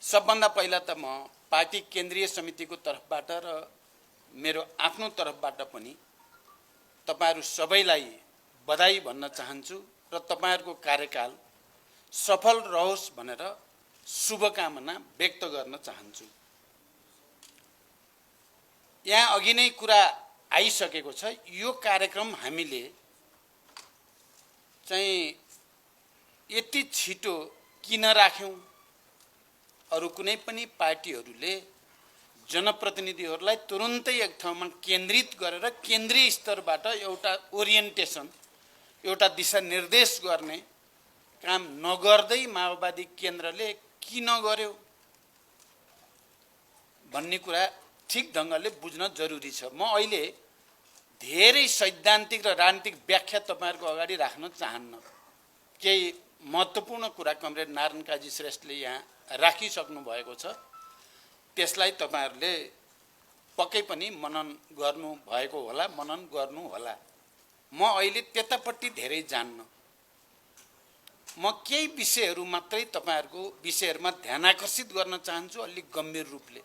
सबभन्दा पहिला त म पार्टी केन्द्रीय समितिको तर्फबाट र मेरो आफ्नो तर्फबाट पनि तपाईहरु सबैलाई बधाई भन्न चाहन्छु र तपाईहरुको कार्यकाल सफल रहोस् भनेर शुभकामना व्यक्त गर्न चाहन्छु। यहाँ अघि नै कुरा आइसकेको छ, यो कार्यक्रम हामीले चाहिँ यति छिटो किन राख्यौं? अरु कुनै पनि पार्टीहरूले जनप्रतिनिधिहरूलाई तुरुन्तै एक ठाउँमा केन्द्रित गरेर केन्द्रीय स्तरबाट एउटा ओरिएन्टेसन, एउटा दिशानिर्देश गर्ने काम नगर्दै माओवादी केन्द्रले किन गर्यो भन्ने कुरा ठीक ढंगले बुझ्न जरुरी छ। म अहिले धेरै सैद्धान्तिक र राजनीतिक व्याख्या तपाईहरुको अगाडि राख्न चाहन्न। केही महत्त्वपूर्ण कुरा कमरेड नारायण काजी श्रेष्ठले यहाँ राखिसक्नु भएको छ, त्यसलाई तपाईहरुले पक्कै पनि मनन गर्नु भएको होला, मनन गर्नु होला। म अहिले त्यतापट्टि धेरै जान्न। म केही विषयहरू मात्रै तपाईहरुको विषयहरुमा ध्यानाकर्षित गर्न चाहन्छु अलि गम्भीर रूपले।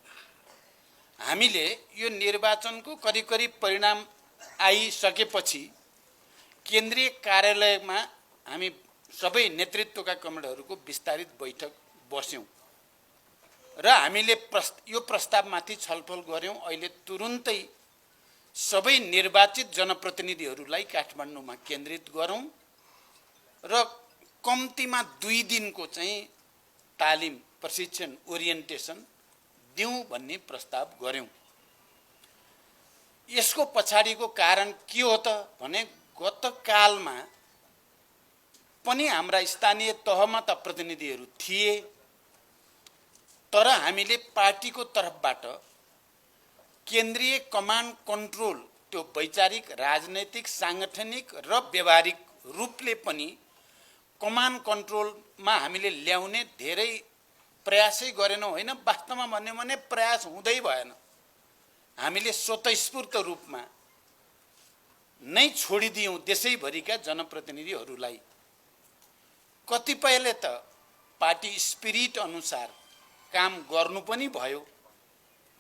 हामीले यो निर्वाचनको करिब परिणाम आइसकेपछि केन्द्रीय कार्यालयमा हामी सबै नेतृत्वका कमरेडहरूको विस्तारित बैठक बस्यौं र हामीले यो प्रस्तावमाथि छलफल गर्यौं। अहिले तुरुन्तै सबै निर्वाचित जनप्रतिनिधिहरूलाई काठमाडौँमा केन्द्रित गरौं र कम्तीमा 2 दिनको चाहिँ तालिम, प्रशिक्षण, ओरिएन्टेसन दिउँ भन्ने प्रस्ताव गर्यौं। यसको पछाडीको कारण के हो त भने गत कालमा पनि हाम्रा स्थानीय तहमा त प्रतिनिधिहरू थिए, तर हामीले पार्टीको तर्फबाट केन्द्रीय कमान्ड कन्ट्रोल, त्यो वैचारिक, राजनैतिक, सांगठनिक र व्यावहारिक रूपले पनि कमान्ड कन्ट्रोलमा हामीले ल्याउने धेरै प्रयासै गरेनौं। होइन, वास्तवमा भन्ने भने प्रयास हुँदै भएन। हामीले स्वतःस्फूर्त रूपमा नै छोडिदियौं देशैभरिका जनप्रतिनिधिहरूलाई। कतिपयले त पार्टी स्पिरिट अनुसार काम गर्नु पनि भयो,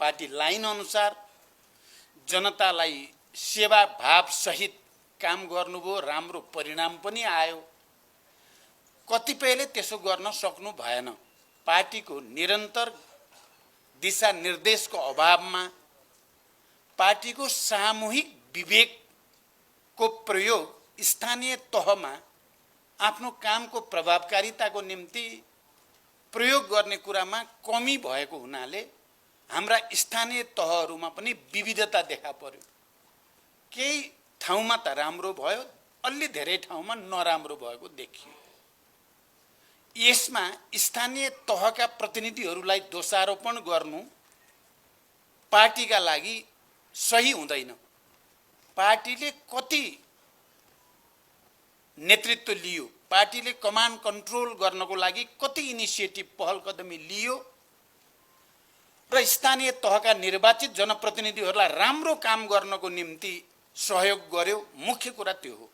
पार्टी लाइन अनुसार जनतालाई सेवा भाव सहित काम गर्नुभयो, राम्रो परिणाम पनि आयो। कतिपयले त्यसो गर्न सक्नु भएन। पार्टीको निरन्तर दिशानिर्देशको अभावमा, पार्टीको सामूहिक विवेकको प्रयोग स्थानीय तहमा आफ्नो कामको प्रभावकारिताको निम्ति प्रयोग गर्ने कुरामा कमी भएको हुनाले हाम्रा स्थानीय तहहरूमा पनि विविधता देखा पर्यो। केही ठाउँमा त राम्रो भयो, अलि धेरै ठाउँमा नराम्रो भएको देखियो। यसमा स्थानीय तहका प्रतिनिधिहरूलाई दोषारोपण गर्नु पार्टीका लागि सही हुँदैन। पार्टीले कति नेतृत्व लियो, पार्टीले कमान्ड कन्ट्रोल गर्नको लागि कति इनिसिएटिभ, पहल कदमी लियो र स्थानीय तहका निर्वाचित जनप्रतिनिधिहरूलाई राम्रो काम गर्नको निम्ति सहयोग गर्यो, मुख्य कुरा त्यो हो।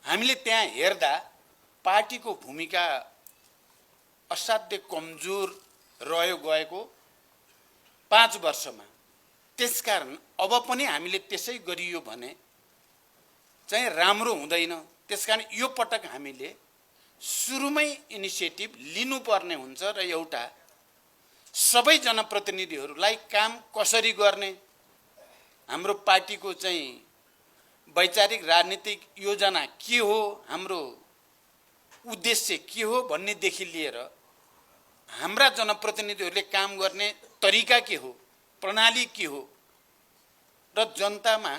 हामीले त्यहाँ हेर्दा पार्टीको भूमिका असाध्य कमजोर रह्यो गएको 5 वर्षमा। त्यसकारण अब पनि हामीले त्यसै गरियो भने चाहिँ राम्रो हुँदैन। त्यसकारण यो पटक हामीले सुरुमै इनिसिएटिभ लिनुपर्ने हुन्छ र एउटा सबै जनप्रतिनिधिहरूलाई काम कसरी गर्ने, हाम्रो पार्टीको चाहिँ वैचारिक राजनीतिक योजना के हो, हाम्रो उद्देश्य के हो भन्नेदेखि लिएर हाम्रा जनप्रतिनिधिहरूले काम गर्ने तरिका के हो, प्रणाली के हो र जनतामा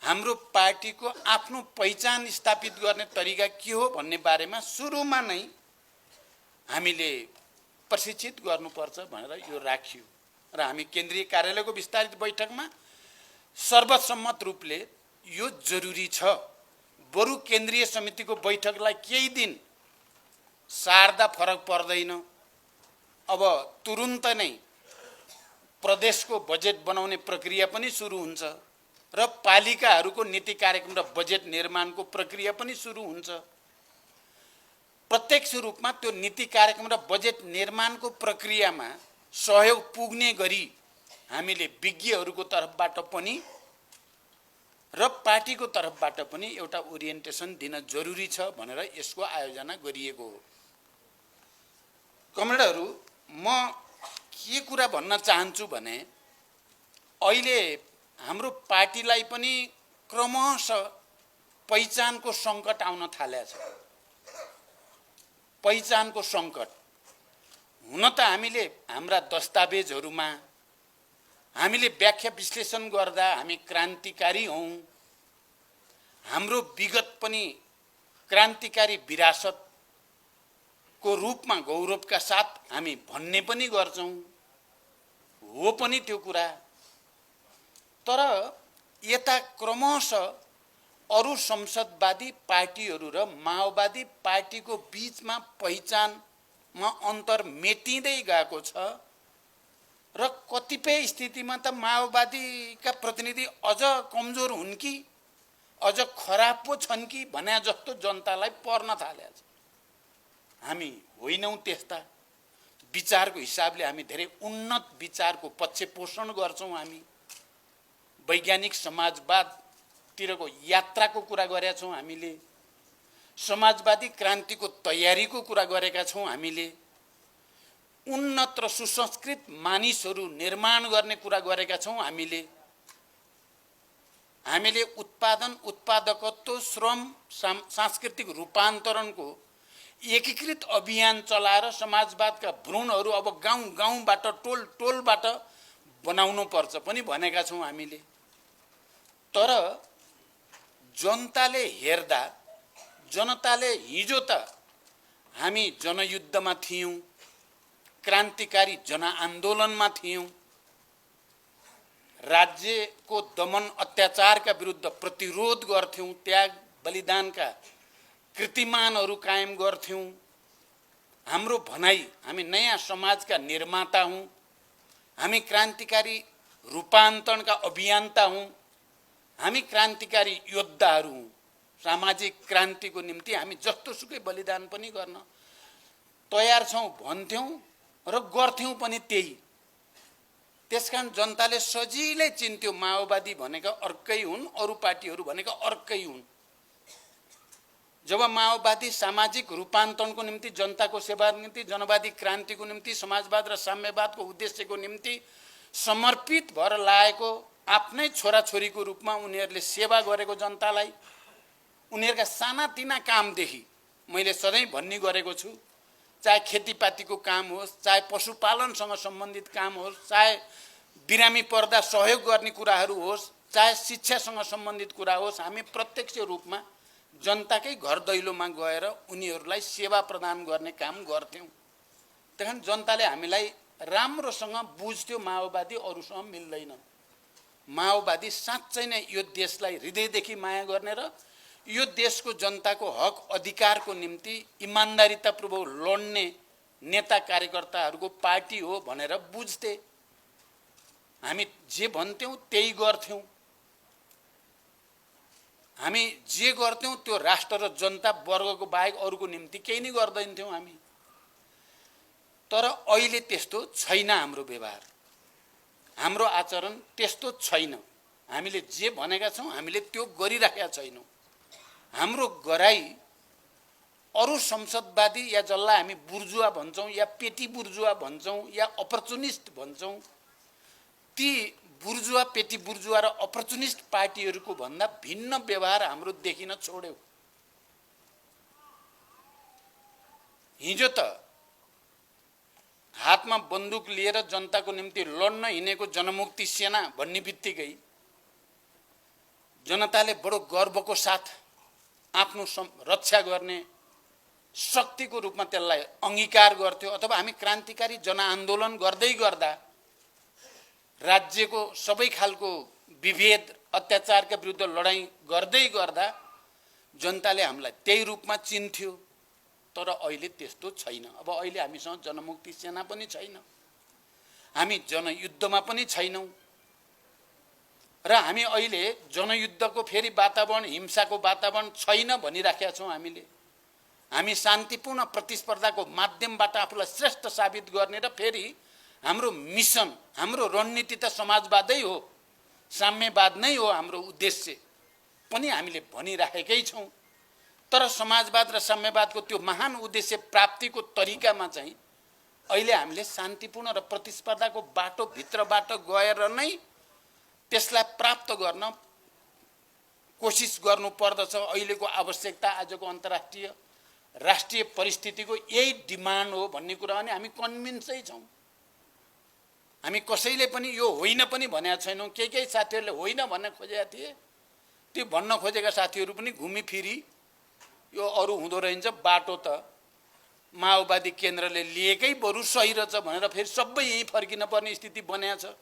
हाम्रो पार्टीको आफ्नो पहिचान स्थापित गर्ने तरिका के हो भन्ने बारेमा सुरुमा नै हामीले प्रशिक्षित गर्नुपर्छ भनेर यो राखियो र हामी केन्द्रीय कार्यालयको विस्तारित बैठकमा सर्वसम्मत रूपले यो जरुरी छ। बरु केन्द्रीय समितिको बैठकलाई केही दिन सार्दा फरक पर्दैन। अब तुरुन्त नै प्रदेशको बजेट बनाउने प्रक्रिया पनि सुरु हुन्छ र पालिकाहरूको नीति कार्यक्रम र बजेट निर्माणको प्रक्रिया पनि सुरु हुन्छ। प्रत्यक्ष रूपमा त्यो नीति कार्यक्रम र बजेट निर्माणको प्रक्रियामा सहयोग पुग्ने गरी हामीले विज्ञहरूको तर्फबाट पनि र पार्टीको तर्फबाट पनि एउटा ओरिएन्टेसन दिन जरुरी छ भनेर यसको आयोजना गरिएको हो। कमरेडहरू, म के कुरा भन्न चाहन्छु भने अहिले हाम्रो पार्टीलाई पनि क्रमशः पहिचानको सङ्कट आउन थालेको छ। पहिचानको सङ्कट हुन त हामीले हाम्रा दस्तावेजहरूमा हामीले व्याख्या विश्लेषण गर्दा हामी क्रान्तिकारी हौं, हाम्रो विगत पनि क्रान्तिकारी विरासतको रूपमा गौरवका साथ हामी भन्ने पनि गर्छौं, हो पनि त्यो कुरा। तर यता क्रमशः अरु संसदवादी पार्टीहरू र माओवादी पार्टीको बीचमा पहिचानमा अन्तर मेटिँदै गएको छ र कतिपय स्थितिमा त माओवादीका प्रतिनिधि अझ कमजोर हुन् कि अझ खराब पो छन् कि भने जस्तो जनतालाई पर्न थालेको छ। हामी होइनौं त्यस्ता। विचारको हिसाबले हामी धेरै उन्नत विचारको पक्ष पोषण गर्छौं। हामी वैज्ञानिक समाजवादतिरको यात्राको कुरा गरेका छौं। हामीले समाजवादी क्रान्तिको तयारीको कुरा गरेका छौं। हामीले उन्नत र सुसंस्कृत मानिसहरू निर्माण गर्ने कुरा गरेका छौं। हामीले उत्पादन, उत्पादकत्व, श्रम, सांस्कृतिक रूपान्तरणको एकीकृत अभियान चलाएर समाजवादका भ्रूणहरू अब गाउँ गाउँबाट, टोल टोलबाट बनाउनु पर्छ पनि भनेका छौं हामीले। तर जनताले हेर्दा, जनताले हिजो त हामी जनयुद्धमा थियौं, क्रान्तिकारी जनआन्दोलनमा थियौं, राज्यको दमन अत्याचारका विरुद्ध प्रतिरोध गर्थ्यौं, त्याग बलिदानका कृतिमानहरू कायम गर्थ्यौं। हाम्रो भनाइ हामी नयाँ समाजका निर्माता हौं, हामी क्रान्तिकारी रूपान्तरणका अभियन्ता हौं, हामी क्रान्तिकारी योद्धाहरू हौं। सामाजिक क्रान्तिको निम्ति हामी जस्तोसुकै बलिदान पनि गर्न तयार छौं भन्थ्यौं र गर्थ्यौं पनि त्यही। त्यसकारण जनताले सजिलै चिन्थ्यो माओवादी भनेका अर्कै हुन्, अरु पार्टीहरू भनेका अर्कै हुन्। जब माओवादी सामाजिक रूपान्तरणको निम्ति, जनताको सेवाको निम्ति, जनवादी क्रान्तिको निम्ति, समाजवाद र साम्यवादको उद्देश्यको निम्ति समर्पित भएर लागेको आफ्नै छोराछोरीको रूपमा उनीहरूले सेवा गरेको जनतालाई उनीहरूका सानातिना कामदेखि मैले सधैँ भन्ने गरेको छु, चाहे खेतीपातीको काम होस्, चाहे पशुपालनसँग सम्बन्धित काम होस्, चाहे बिरामी पर्दा सहयोग गर्ने कुराहरू होस्, चाहे शिक्षासँग सम्बन्धित कुरा होस्, हामी प्रत्यक्ष रूपमा जनताकै घर दैलोमा गएर उनीहरूलाई सेवा प्रदान गर्ने काम गर्थ्यौं। त्यही जनताले हामीलाई राम्रोसँग बुझ्थ्यो, माओवादी अरूसँग मिल्दैन। माओवादी साँच्चै नै यो देशलाई हृदयदेखि माया गर्ने र यो देशको जनताको हक अधिकारको निम्ति इमानदारीतापूर्वक लड्ने नेता कार्यकर्ताहरूको पार्टी हो भनेर बुझ्थे। हामी जे भन्थ्यौं त्यही गर्थ्यौं। हामी जे गर्थ्यौं त्यो राष्ट्र र जनता वर्गको बाहेक अरूको निम्ति केही नै गर्दैनथ्यौं हामी। तर अहिले त्यस्तो छैन हाम्रो व्यवहार, हाम्रो आचरण त्यस्तो छैन। हामीले जे भनेका छौं हामीले त्यो गरिराखेका छैनौं। हाम्रो गराई अरु संसदवादी या जसलाई हामी बुर्जुवा भन्छौं या पेटी बुर्जुवा भन्छौं या अपर्चुनिस्ट भन्छौं, ती बुर्जुवा, पेटी बुर्जुवा र अपर्चुनिस्ट पार्टीहरूको भन्दा भिन्न व्यवहार हाम्रो देखिन छोड्यो। हिजो त हातमा बन्दुक लिएर जनताको निम्ति लड्न हिँडेको जनमुक्ति सेना भन्ने बित्तिकै जनताले बडो गर्वको साथ आफ्नो रक्षा गर्ने शक्तिको रूपमा त्यसलाई अंगीकार गर्थ्यो। अथवा हामी क्रान्तिकारी जनआन्दोलन गर्दै गर्दा राज्यको सबै खालको विभेद, अत्याचारका विरुद्ध लडाईँ गर्दै गर्दा जनताले हामीलाई त्यही रूपमा चिन्थ्यो। तर अहिले त्यस्तो छैन। अब अहिले हामीसँग जनमुक्ति सेना पनि छैन, हामी जनयुद्धमा पनि छैनौं र हामी अहिले जनयुद्धको फेरि वातावरण, हिंसाको वातावरण छैन भनिराखेका छौं हामीले। हामी शान्तिपूर्ण प्रतिस्पर्धाको माध्यमबाट आफूलाई श्रेष्ठ साबित गर्ने र फेरि हाम्रो मिसन, हाम्रो रणनीति त समाजवादै हो, साम्यवाद नै हो हाम्रो उद्देश्य पनि हामीले भनिराखेकै छौँ। तर समाजवाद र साम्यवादको त्यो महान उद्देश्य प्राप्तिको तरिकामा चाहिँ अहिले हामीले शान्तिपूर्ण र प्रतिस्पर्धाको बाटोभित्रबाट गएर नै त्यसलाई प्राप्त गर्न कोसिस गर्नुपर्दछ। अहिलेको आवश्यकता, आजको अन्तर्राष्ट्रिय राष्ट्रिय परिस्थितिको यही डिमान्ड हो भन्ने कुरा पनि हामी कन्भिन्सै छौँ। हामी कसैले पनि यो होइन पनि भनेका छैनौँ। केही साथीहरूले होइन भन्न खोजेका थिए, त्यो भन्न खोजेका साथीहरू पनि घुमिफिरी यो अरू हुँदो रहन्छ, बाटो त माओवादी केन्द्रले लिएकै बरु सही रहेछ भनेर फेरि सबै यहीँ फर्किन पर्ने स्थिति बन्या छ।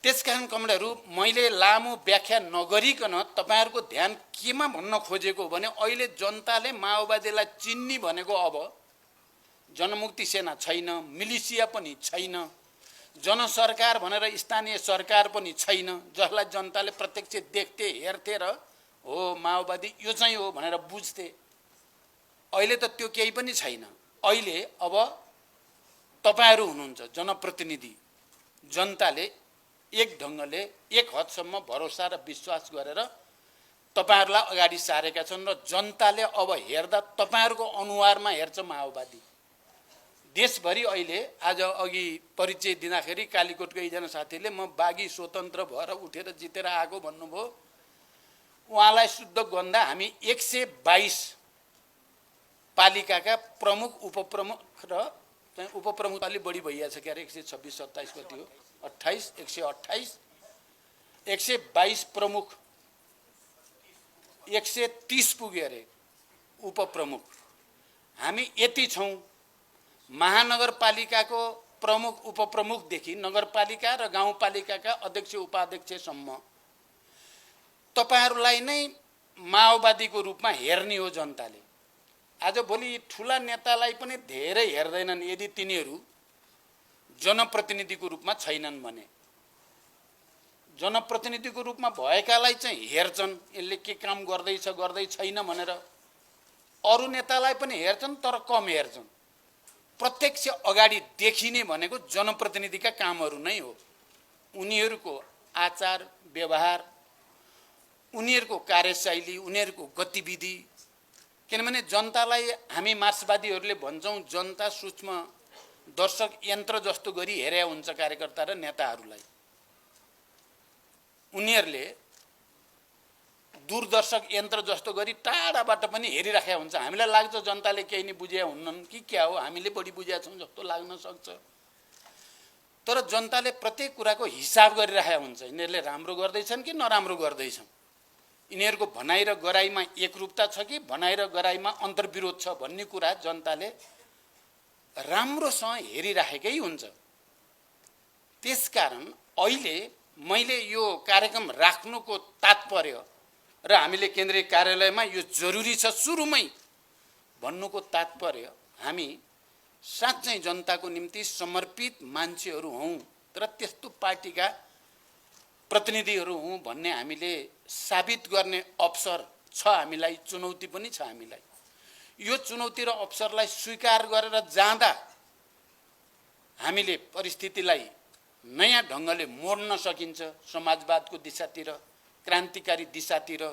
त्यसकारण कमरेडहरू, मैले लामो व्याख्या नगरिकन तपाईहरुको ध्यान केमा भन्न खोजेको भने अहिले जनताले माओवादीलाई चिन्नी भनेको अब जनमुक्ति सेना छैन, मिलिसिया पनि छैन, जनसरकार भनेर स्थानीय सरकार पनि छैन, जसलाई जनताले प्रत्यक्ष देख्थे, हेर्थे र हो माओवादी यो चाहिँ हो भनेर बुझ्थे। अहिले त त्यो केही पनि छैन। अहिले अब तपाईहरु हुनुहुन्छ जनप्रतिनिधि, जनताले एक ढंगले एक हदसम्म भरोसा र विश्वास गरेर तपाईहरुलाई अगाडि सारेका छन् र जनताले अब हेर्दा तपाईहरुको अनुहारमा हेर्छ माओवादी। देशभरि अहिले आज अघि परिचय दिँदाखेरि कालीकोटको एकजना साथीले म बागी स्वतन्त्र भएर उठेर जितेर आएको भन्नुभयो। उहाँलाई शुद्ध गन्दा हामी 122 पालिकाका प्रमुख उपप्रमुख र उपप्रमुख अलि बढी भइया छ क्यारे 126 27 कति हो 28 128 122 प्रमुख 130 पुगे अरे उपप्रमुख। हामी यति छौं। महानगरपालिकाको प्रमुख उपप्रमुखदेखि नगरपालिका र गाउँपालिकाका अध्यक्ष उपाध्यक्षसम्म तपाईहरुलाई नै माओवादीको रूपमा हेर्ने हो जनताले। आज भोलि ठूला नेतालाई पनि धेरै हेर्दैनन् यदि तिनीहरू जनप्रतिनिधिको रूपमा छैनन् भने। जनप्रतिनिधिको रूपमा भएकालाई चाहिँ हेर्छन्, यसले के काम गर्दैछ गर्दै छैन भनेर। अरु नेतालाई पनि हेर्छन् तर कम हेर्छन्। प्रत्यक्ष अगाडि देखिने भनेको जनप्रतिनिधिका कामहरू नै हो। उनीहरूको आचार व्यवहार, उनीहरूको कार्यशैली, उनीहरूको गतिविधि। किनभने जनतालाई हामी मार्क्सवादीहरूले भन्छौं जनता सूक्ष्म दर्शक यन्त्र जस्तो गरी हेरे हुन्छ कार्यकर्ता र नेताहरूलाई। उनीहरूले दूरदर्शक यन्त्र जस्तो गरी टाढाबाट पनि हेरिराखेका हुन्छ। हामीलाई लाग्छ जनताले केही नि बुझे हुन्नन् कि क्या हो, हामीले बढी बुझेका छौं जस्तो लाग्न सक्छ। तर जनताले प्रत्येक कुराको हिसाब गरिराखेका हुन्छ। यिनीहरूले राम्रो गर्दैछन् कि नराम्रो गर्दैछन्, यिनीहरूको भनाइ र गराइमा एकरूपता छ कि भनाइ र गराइमा अन्तर्विरोध छ भन्ने कुरा जनताले राम्रोसँग हेरिराखेकै हुन्छ। त्यसकारण अहिले मैले यो कार्यक्रम राख्नुको तात्पर्य र हामीले केन्द्रीय कार्यालयमा यो जरुरी छ सुरुमै भन्नुको तात्पर्य, हामी साँच्चै जनताको निम्ति समर्पित मान्छेहरू हौं र त्यस्तो पार्टीका प्रतिनिधिहरू हौं भन्ने हामीले साबित गर्ने अवसर छ। हामीलाई चुनौती पनि छ। हामीलाई यो चुनौती र अवसरलाई स्वीकार गरेर जाँदा हामीले परिस्थितिलाई नयाँ ढंगले मोड्न सकिन्छ। समाजवादको दिशातिर, क्रान्तिकारी दिशातिर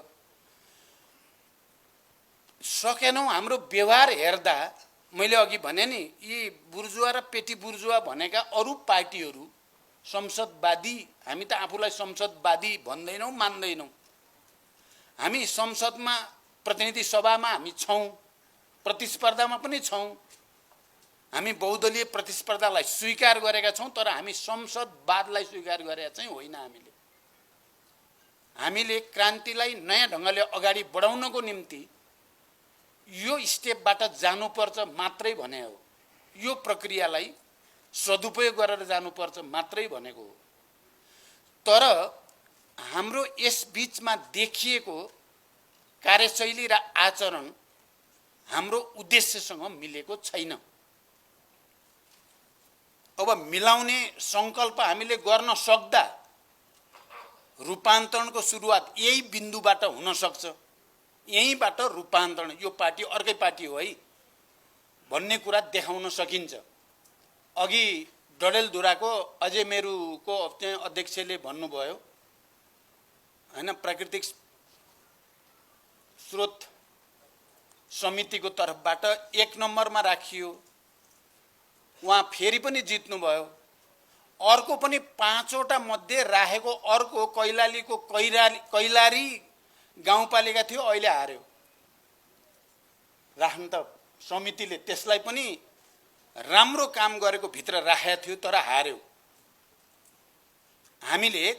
सकेनौं। हाम्रो व्यवहार हेर्दा मैले अघि भने नि, यी बुर्जुवा र पेटी बुर्जुवा भनेका अरु पार्टीहरू संसदवादी, हामी त आफूलाई संसदवादी भन्दैनौं, मान्दैनौं। हामी संसदमा प्रतिनिधि सभामा हामी छौं, प्रतिस्पर्धामा पनि छौं। हामी बहुदलीय प्रतिस्पर्धालाई स्वीकार गरेका छौं, तर हामी संसदवादलाई स्वीकार गरेका चाहिँ होइन। हामीले क्रान्तिलाई नयाँ ढंगले अगाडि बढाउनको निम्ति यो स्टेपबाट जानुपर्छ मात्रै भने हो। यो प्रक्रियालाई सदुपयोग गरेर जानुपर्छ मात्रै भनेको हो। तर हाम्रो यस बीचमा देखिएको कार्यशैली र आचरण हाम्रो उद्देश्यसँग मिलेको छैन। अब मिलाउने संकल्प हामीले गर्न सक्दा रूपान्तरणको सुरुवात यही बिन्दुबाट हुन सक्छ। यहीँबाट रूपान्तरण, यो पार्टी अर्कै पार्टी हो है भन्ने कुरा देखाउन सकिन्छ। अघि डडेलधुराको अजय मेरुको चाहिँ अध्यक्षले भन्नुभयो हैन, प्राकृतिक स्रोत समितिको तर्फबाट 1 नम्बरमा राखियो, उहाँ फेरि पनि जित्नुभयो। अर्को पनि 5वटा मध्ये राखेको अर्को कैलालीको कैलारी गाउँपालिका थियो, अहिले हार्यो। राख्न त समितिले त्यसलाई पनि राम्रो काम गरेको भित्र राखेको थियो तर हार्यो। हामीले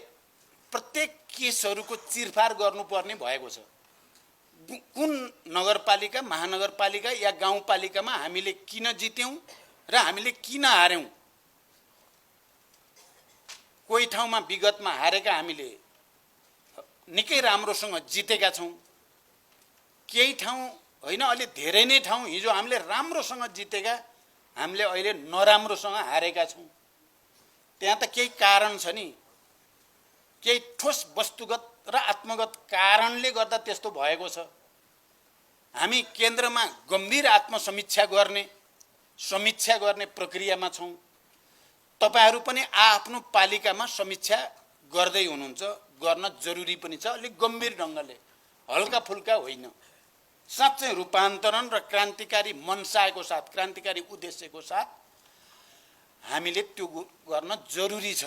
प्रत्येक केसहरूको चिरफार गर्नुपर्ने भएको छ। कुन नगरपालिका, महानगरपालिका या गाउँपालिकामा हामीले किन जित्यौं र हामीले किन हार्यौं। कोही ठाउँमा विगतमा हारेका हामीले निकै राम्रोसँग जितेका छौं, केही ठाउँ होइन अलि धेरै नै ठाउँ हिजो हामीले राम्रोसँग जितेका हामीले अहिले नराम्रोसँग हारेका छौं। त्यहाँ त केही कारण छ नि, केही ठोस वस्तुगत र आत्मगत कारणले गर्दा त्यस्तो भएको छ। हामी केन्द्रमा गम्भीर आत्मसमीक्षा गर्ने प्रक्रियामा छौं। तपाईहरु पनि आफ्नो पालिकामा समीक्षा गर्दै हुनुहुन्छ, गर्न जरुरी पनि छ, अलिक गम्भीर ढंगले, हल्का फुल्का होइन। साँच्चै रूपान्तरण र क्रान्तिकारी मनसायको साथ, क्रान्तिकारी उद्देश्यको साथ हामीले त्यो गर्न जरुरी छ।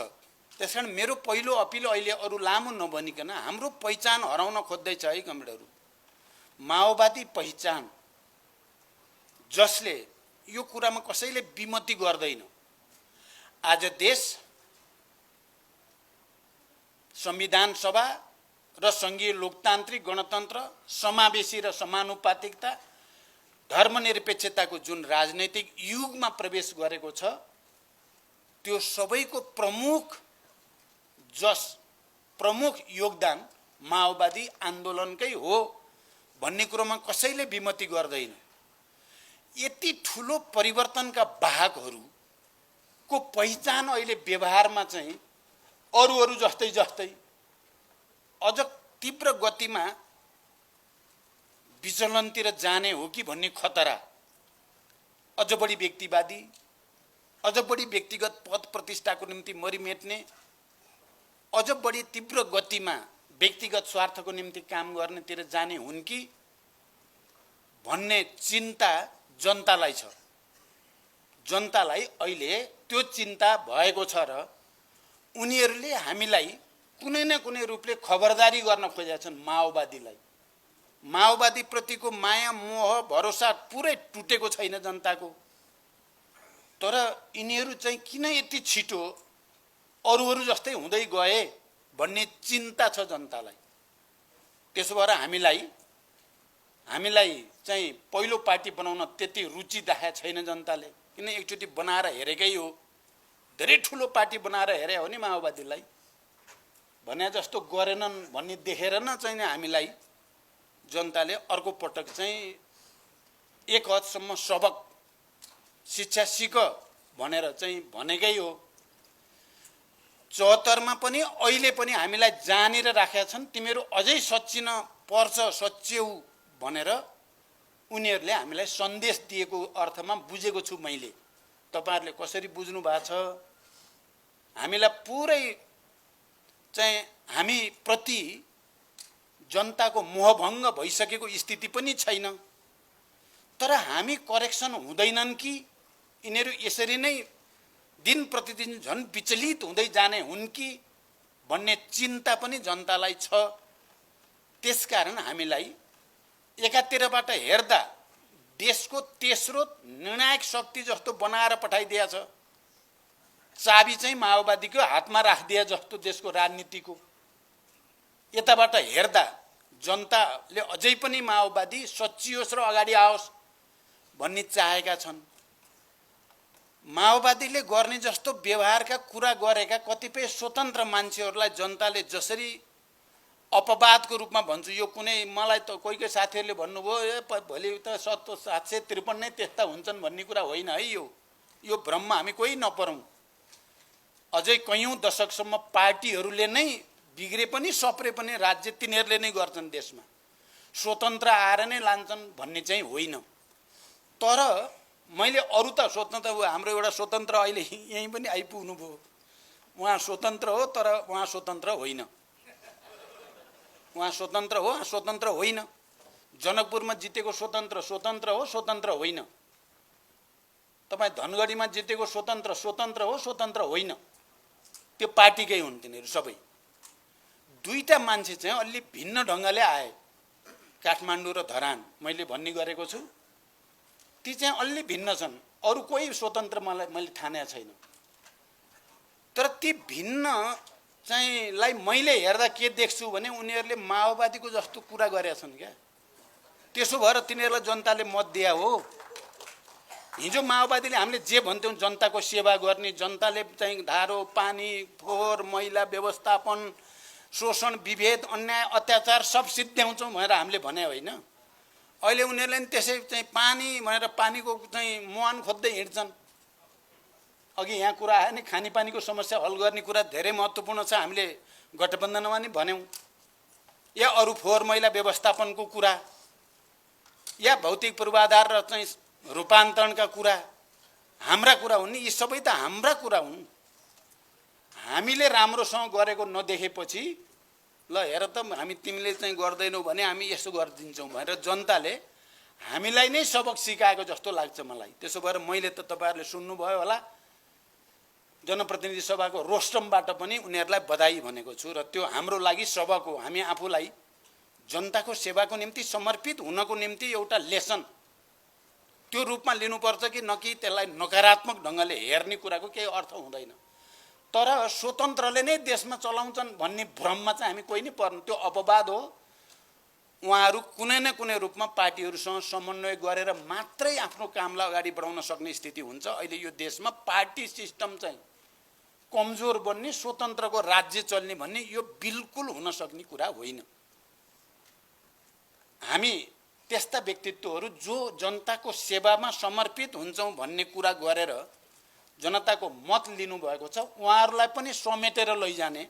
त्यसकारण मेरो पहिलो अपिल अहिले अरु लामो नबनिकन हाम्रो पहिचान हराउन खोज्दैछ है कमरेडहरु। माओवादी पहिचान जसले यो कुरामा कसैले विमति गर्दैन। आज देश संविधान सभा र संघीय लोकतान्त्रिक गणतन्त्र, समावेशी र समानुपातिकता, धर्मनिरपेक्षताको जुन राजनैतिक युगमा प्रवेश गरेको छ, त्यो सबैको प्रमुख योगदान माओवादी आन्दोलनकै हो भन्ने कुरोमा कसैले विमति गर्दैन। यति ठूलो परिवर्तनका वाहकहरूको पहिचान अहिले व्यवहारमा चाहिँ अरु जस्तै अझ तीव्र गतिमा विचलनतिर जाने हो कि भन्ने खतरा, अझ बढी व्यक्तिवादी, अझ बढी व्यक्तिगत पद प्रतिष्ठाको निम्ति मरिमेट्ने, अझ बढी तीव्र गतिमा व्यक्तिगत स्वार्थको निम्ति काम गर्नेतिर जाने हुन् कि भन्ने चिन्ता जनतालाई छ। जनतालाई अहिले त्यो चिन्ता भएको छ र उनीहरूले हामीलाई कुनै न कुनै रूपले खबरदारी गर्न खोजेका छन्। माओवादी प्रतिको माया, मोह, भरोसा पुरै टुटेको छैन जनताको। तर यिनीहरू चाहिँ किन यति छिटो अरु जस्तै हुँदै गए भन्ने चिन्ता छ जनतालाई। त्यसो भएर हामीलाई चाहिँ पहिलो पार्टी बनाउन त्यति रुचि देखाएको छैन जनताले, किन एकचोटि बनाएर हेरेकै हो। धेरै ठूलो पार्टी बनाएर हेरे हो नि माओवादीलाई, भने जस्तो गरेनन् भन्ने देखेर न चाहिँ हामीलाई जनताले अर्को पटक चाहिँ एक हदसम्म सबक शिक्षा सिक भनेर चाहिँ भनेकै हो। 74 मा पनि अहिले पनि हामीलाई जानेर राखेका छन्, तिमीहरू अझै सच्चिन पर्छ, सच्यौ भनेर उनीहरूले हामीलाई सन्देश दिएको अर्थमा बुझेको छु मैले। तपाईहरुले कसरी बुझ्नु भएको छ, हामीलाई पुरै चाहिँ हामी प्रति जनताको मोहभङ्ग भइसकेको स्थिति पनि छैन। तर हामी करेक्सन हुँदैनन् कि यिनीहरू यसरी नै दिन प्रतिदिन झन् विचलित हुँदै जाने हुन् कि भन्ने चिन्ता पनि जनतालाई छ। त्यसकारण हामीलाई एकातिरबाट हेर्दा देशको तेस्रो निर्णायक शक्ति जस्तो बनाएर पठाइदिया छ। चाबी चाहिँ माओवादीको हातमा राखिदिया जस्तो देशको राजनीतिको। यताबाट हेर्दा जनताले अझै पनि माओवादी सच्चियोस् र अगाडि आओस् भन्ने चाहेका छन्। माओवादीले गर्ने जस्तो व्यवहारका कुरा गरेका कतिपय स्वतन्त्र मान्छेहरूलाई जनताले जसरी अपवादको रूपमा भन्छु, यो कुनै मलाई त कोही साथीहरूले भन्नुभयो भोलि त 753 नै त्यस्ता हुन्छन् भन्ने कुरा होइन है। यो भ्रममा हामी कोही नपरौँ। अझै कयौं दशकसम्म पार्टीहरूले नै बिग्रे पनि सप्रे पनि राज्य तिनीहरूले नै गर्छन् देशमा। स्वतन्त्र आएर नै लान्छन् भन्ने चाहिँ होइन। तर मैले अरू त स्वतन्त्र, हाम्रो एउटा स्वतन्त्र अहिले यहीँ पनि आइपुग्नु भयो, उहाँ स्वतन्त्र हो तर उहाँ स्वतन्त्र होइन, उहाँ स्वतन्त्र हो स्वतन्त्र होइन। जनकपुरमा जितेको स्वतन्त्र स्वतन्त्र हो स्वतन्त्र होइन। तपाईँ धनगढीमा जितेको स्वतन्त्र स्वतन्त्र हो स्वतन्त्र होइन। त्यो पार्टीकै हुन् तिनीहरू सबै। दुईटा मान्छे चाहिँ अलि भिन्न ढङ्गले आए, काठमाडौँ र धरान मैले भन्ने गरेको छु, ती चाहिँ अलि भिन्न छन्। अरू कोही स्वतन्त्र मैले ठानेको छैन। तर ती भिन्न चाहिँ लाई मैले हेर्दा के देख्छु भने उनीहरूले माओवादीको जस्तो कुरा गरेका छन् क्या। त्यसो भएर तिनीहरूलाई जनताले मत दिया हो। हिजो माओवादीले हामीले जे भन्थ्यौँ जनताको सेवा गर्ने, जनताले चाहिँ धारो पानी फोहोर मैला व्यवस्थापन शोषण विभेद अन्याय अत्याचार सब सिद्ध्याउँछौँ भनेर हामीले भने होइन। अहिले उनीहरूले नि त्यसै चाहिँ पानी भनेर पानीको चाहिँ मुहान खोज्दै हिँड्छन्। अघि यहाँ कुरा आयो नि खानेपानीको समस्या हल गर्ने कुरा धेरै महत्त्वपूर्ण छ, हामीले गठबन्धनमा नि भन्यौँ। या अरू फोहोर मैला व्यवस्थापनको कुरा या भौतिक पूर्वाधार र चाहिँ रूपान्तरणका कुरा हाम्रा कुरा हुन् नि। यी सबै त हाम्रा कुरा हुन्। हामीले राम्रोसँग गरेको नदेखेपछि ल हेर त हामी तिमीले चाहिँ गर्दैनौ भने हामी यसो गरिदिन्छौँ भनेर जनताले हामीलाई नै सबक सिकाएको जस्तो लाग्छ मलाई। त्यसो भएर मैले त तपाईँहरूले सुन्नुभयो होला, जनप्रतिनिधि सभाको रोस्टमबाट पनि उनीहरूलाई बधाई भनेको छु। र त्यो हाम्रो लागि सबक हो। हामी आफूलाई जनताको सेवाको निम्ति समर्पित हुनको निम्ति एउटा लेसन त्यो रूपमा लिनुपर्छ कि न कि त्यसलाई नकारात्मक ढङ्गले हेर्ने कुराको केही अर्थ हुँदैन। तर स्वतन्त्रले नै देशमा चलाउँछन् भन्ने भ्रममा चाहिँ हामी कोही नै पर्नु, त्यो अपवाद हो। उहाँहरू कुनै न कुनै रूपमा पार्टीहरूसँग समन्वय गरेर मात्रै आफ्नो कामलाई अगाडि बढाउन सक्ने स्थिति हुन्छ। अहिले यो देशमा पार्टी सिस्टम चाहिँ कमजोर बन्ने, स्वतन्त्रको राज्य चल्ने भन्ने यो बिल्कुल हुन सक्ने कुरा होइन। हामी त्यस्ता व्यक्तित्वहरू जो जनताको सेवामा समर्पित हुन्छौँ भन्ने कुरा गरेर जनताको मत लिनुभएको छ, उहाँहरूलाई पनि समेटेर लैजाने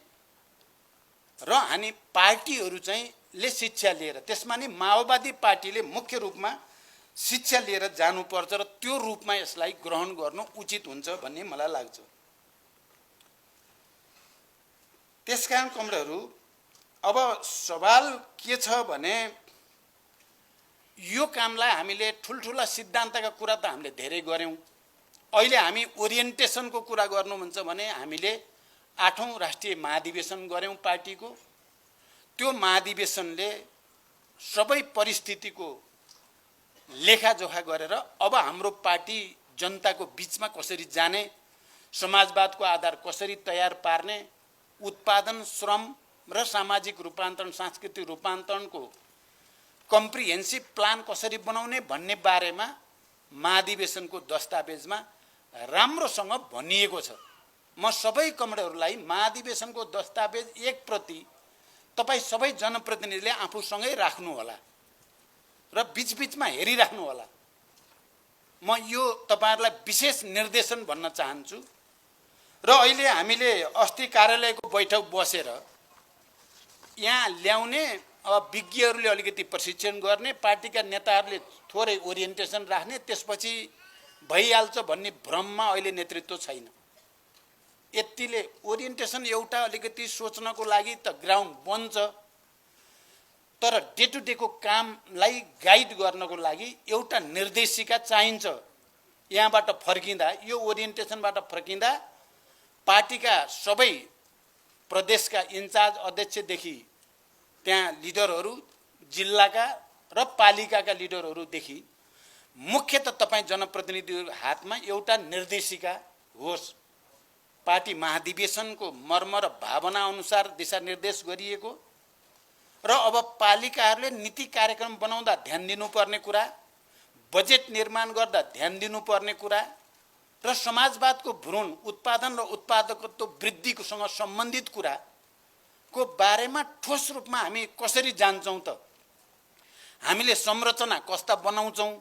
र हामी पार्टीहरू चाहिँ ले शिक्षा लिएर, त्यसमा नि माओवादी पार्टीले मुख्य रूपमा शिक्षा लिएर जानुपर्छ र त्यो रूपमा यसलाई ग्रहण गर्नु उचित हुन्छ भन्ने मलाई लाग्छ। त्यसकारण कमरेडहरू, अब सवाल के छ भने यो कामलाई हामीले ठुल्ठुला सिद्धान्तका कुरा त हामीले धेरै गऱ्यौँ। अहिले हामी ओरिएन्टेसनको कुरा गर्नुहुन्छ भने हामीले 8औं राष्ट्रिय महाधिवेशन गऱ्यौँ पार्टीको। त्यो महाधिवेशनले सबै परिस्थितिको लेखाजोखा गरेर अब हाम्रो पार्टी जनताको बिचमा कसरी जाने, समाजवादको आधार कसरी तयार पार्ने, उत्पादन श्रम र सामाजिक रूपान्तरण सांस्कृतिक रूपान्तरणको कम्प्रिहेन्सिभ प्लान कसरी बनाउने भन्ने बारेमा महाधिवेशनको दस्तावेजमा राम्रोसँग भनिएको छ। म सबै कमरेडहरूलाई महाधिवेशनको दस्तावेज एक प्रति तपाईँ सबै जनप्रतिनिधिले आफूसँगै राख्नु होला र बीचबीचमा हेरिराख्नु होला। म यो तपाईहरुलाई विशेष निर्देशन भन्न चाहन्छु। र अहिले हामीले अस्ति कार्यालयको बैठक बसेर यहाँ ल्याउने विज्ञहरूले अलिकति प्रशिक्षण गर्ने, पार्टीका नेताहरूले थोरै ओरिएन्टेसन राख्ने, त्यसपछि भइहाल्छ भन्ने भ्रममा अहिले नेतृत्व छैन। यतिले ओरिएन्टेसन एउटा अलिकति सोच्नको लागि त ग्राउन्ड बन्छ, तर डे टु डे को कामलाई गाइड गर्नको लागि एउटा निर्देशिका चाहिन्छ। यहाँबाट फर्किँदा, यो ओरिएन्टेसनबाट फर्किँदा पार्टीका सबै प्रदेशका इन्चार्ज अध्यक्षदेखि त्यहाँ लिडरहरू, जिल्लाका र पालिकाका लिडरहरूदेखि मुख्यतः तपाईँ जनप्रतिनिधिहरूको हातमा एउटा निर्देशिका होस्। पार्टी महाधिवेशनको मर्म र भावना अनुसार दिशानिर्देश गरिएको र अब पालिकाहरूले नीति कार्यक्रम बनाउँदा ध्यान दिनुपर्ने कुरा, बजेट निर्माण गर्दा ध्यान दिनुपर्ने कुरा र समाजवादको भ्रूण उत्पादन र उत्पादकत्व वृद्धिसँग सम्बन्धित कुराको बारेमा ठोस रूपमा हामी कसरी जान्छौँ त, हामीले संरचना कस्ता बनाउँछौँ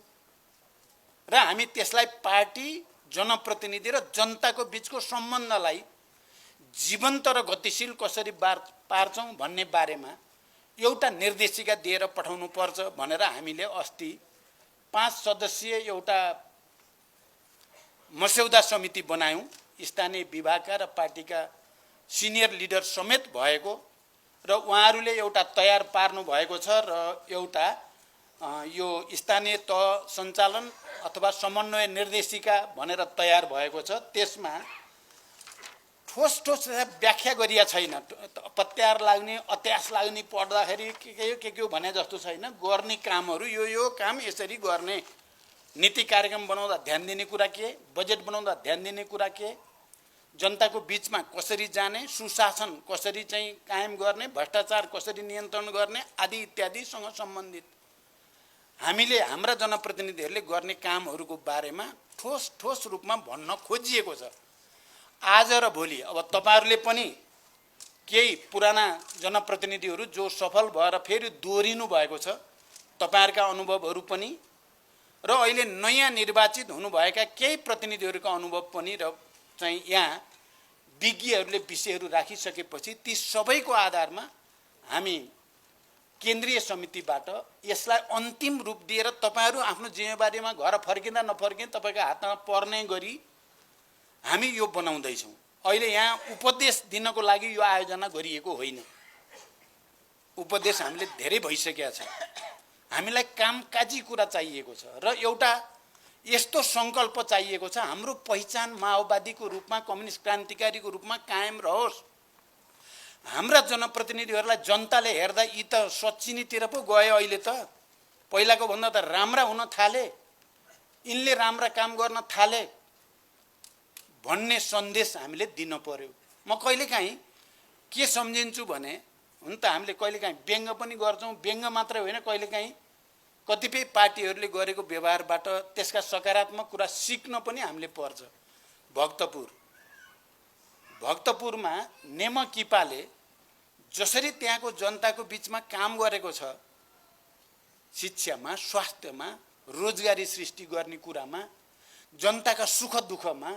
र हामी त्यसलाई पार्टी, जनप्रतिनिधि र जनताको बीचको सम्बन्धलाई जीवन्त र गतिशील कसरी पार्छौँ भन्ने बारेमा एउटा निर्देशिका दिएर पठाउनु पर्छ भनेर हामीले अस्ति 5 सदस्यीय एउटा मस्यौदा समिति बनायौं। स्थानीय विभागका र पार्टीका सिनियर लिडर समेत भएको र उहाँहरूले एउटा तयार पार्नु भएको छ र एउटा यो स्थानीय तह सञ्चालन अथवा समन्वय निर्देशिका भनेर तयार भएको छ। त्यसमा ठोस ठोस व्याख्या गरिया छैन। पत्यार लाग्ने अत्यास लाग्ने पढ्दाखेरि के भने जस्तो छैन। गर्ने कामहरू यो काम यसरी गर्ने, नीति कार्यक्रम बनाउँदा ध्यान दिने कुरा के, बजेट बनाउँदा ध्यान दिने कुरा के, जनताको बीचमा कसरी जाने, सुशासन कसरी चाहिँ कायम गर्ने, भ्रष्टाचार कसरी नियन्त्रण गर्ने आदि इत्यादिसँग सम्बन्धित हामीले हाम्रा जनप्रतिनिधिहरूले गर्ने कामहरूको बारेमा ठोस ठोस रूपमा भन्न खोजिएको छ। आज र भोलि अब तपाईहरुले पनि केही पुराना जनप्रतिनिधिहरू जो सफल भएर फेरि दोहोरिनु भएको छ, तपाईहरुका अनुभवहरू पनि र अहिले नयाँ निर्वाचित हुनुभएका केही प्रतिनिधिहरूका अनुभव पनि र चाहिँ यहाँ विज्ञहरूले विषयहरू राखिसकेपछि ती सबैको आधारमा हामी केन्द्रीय समितिबाट यसलाई अन्तिम रूप दिएर तपाईहरु आफ्नो जिम्मेवारीमा घर फर्किँदा नफर्किँदा तपाईको हातमा पर्ने गरी हामी यो बनाउँदै छौं। अहिले यहाँ उपदेश दिनको लागि यो आयोजना गरिएको होइन। उपदेश हामीले धेरै भइसकेका छ। हामीलाई कामकाजी कुरा चाहिएको छ र एउटा यस्तो संकल्प चाहिएको छ हाम्रो पहिचान माओवादीको रूपमा, कम्युनिस्ट क्रान्तिकारीको रूपमा कायम रहोस्। हाम्रा जनप्रतिनिधिहरूलाई जनताले हेर्दा यी त सच्चिनीतिर पो गए, अहिले त पहिलाको भन्दा त राम्रा हुन थाले, यिनले राम्रा काम गर्न थाले भन्ने सन्देश हामीले दिन पर्यो। म कहिलेकाहीँ के सम्झिन्छु भने, हुन त हामीले कहिलेकाहीँ व्यङ्ग पनि गर्छौं, व्यङ्ग मात्रै होइन कहिलेकाहीँ कतिपय पार्टीहरूले गरेको व्यवहारबाट त्यसका सकारात्मक कुरा सिक्न पनि हामीले पर्छ। भक्तपुरमा नेमकिपाले जसरी त्यहाँको जनताको बीचमा काम गरेको छ, शिक्षामा, स्वास्थ्यमा, रोजगारी सृष्टि गर्ने कुरामा, जनताका सुख दुःखमा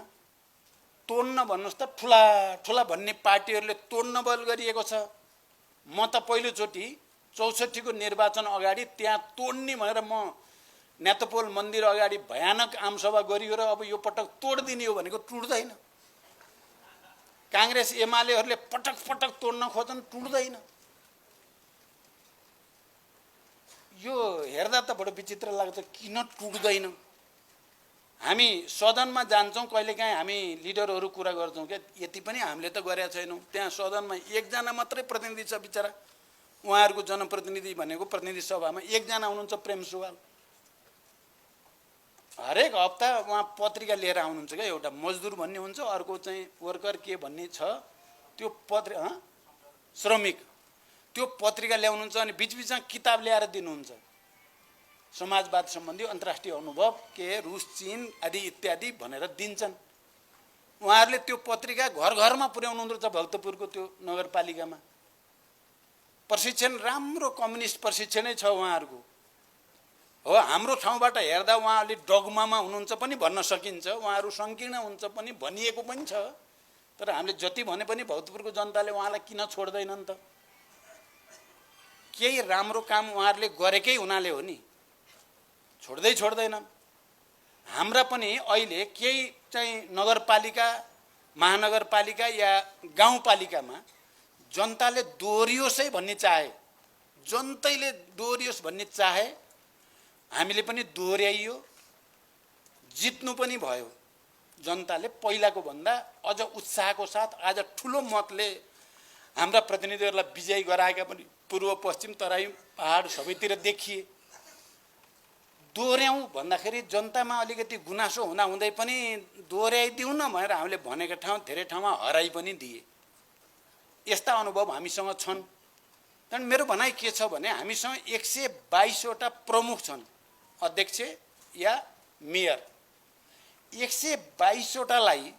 तोड्न भन्नुस् त ठुला ठुला भन्ने पार्टीहरूले तोड्न बल गरिएको छ। म त पहिलोचोटि 64 को निर्वाचन अगाडि त्यहाँ तोड्ने भनेर म नेतपोल मन्दिर अगाडि भयानक आमसभा गरियो र अब यो पटक तोड्दिने हो भनेको टुट्दैन। कांग्रेस एमालेहरूले पटक पटक तोड्न खोज्छन्, टुट्दैन। यो हेर्दा त बडो विचित्र लाग्छ, किन टुट्दैन। हामी सदनमा जान्छौं, कहिलेकाहीँ हामी लिडरहरू कुरा गर्छौं के यति पनि हामीले त गरेका छैनौं। त्यहाँ सदनमा एकजना मात्रै प्रतिनिधि छ बिचरा, उहाँहरूको जनप्रतिनिधि भनेको प्रतिनिधि सभामा एकजना हुनुहुन्छ, प्रेम सुवाल। हरेक हप्ता उहाँ पत्रिका लिएर आउनुहुन्छ क्या। एउटा मजदुर भन्ने हुन्छ, अर्को चाहिँ वर्कर के भन्ने छ, त्यो श्रमिक, त्यो पत्रिका ल्याउनुहुन्छ अनि बीचबीचमा किताब ल्याएर दिनुहुन्छ, समाजवाद सम्बन्धी अन्तर्राष्ट्रिय अनुभव के रुस चीन आदि इत्यादि भनेर दिन्छन्। उहाँहरूले त्यो पत्रिका घर घरमा पुर्याउनुहुन्छ भक्तपुरको त्यो नगरपालिकामा। प्रशिक्षण राम्रो कम्युनिस्ट प्रशिक्षणै छ उहाँहरूको। हो, हाम्रो ठाउँबाट हेर्दा उहाँ अलि डगमामा हुनुहुन्छ पनि भन्न सकिन्छ, उहाँहरू संकीर्ण हुन्छ पनि भनिएको पनि छ। तर हामीले जति भने पनि भक्तपुरको जनताले उहाँलाई किन छोड्दैनन् त? केही राम्रो काम उहाँहरूले गरेकै हुनाले हो नि, छोड्दैनन्। हाम्रा पनि अहिले केही चाहिँ नगरपालिका, महानगरपालिका या गाउँपालिकामा जनताले दोहोरियोस् भन्ने चाहे, जनतैले दोहोरियोस् भन्ने चाहे, हामीले पनि दोहोर्याइयो, जित्नु पनि भयो। जनताले पहिलाको भन्दा अझ उत्साहको साथ आज ठुलो मतले हाम्रा प्रतिनिधिहरूलाई विजयी गराएका पनि पूर्व पश्चिम तराई पहाड सबैतिर देखिए। दोहोर्याउँ भन्दाखेरि जनतामा अलिकति गुनासो हुँदा हुँदै पनि दोहोर्याइदिउँ न भनेर हामीले भनेका ठाउँ धेरै ठाउँमा हराइ पनि दिए। यस्ता अनुभव हामीसँग छन्। तर मेरो भनाइ के छ भने हामीसँग 122 वटा प्रमुख छन्, अध्यक्ष या मेयर। 122 वटालाई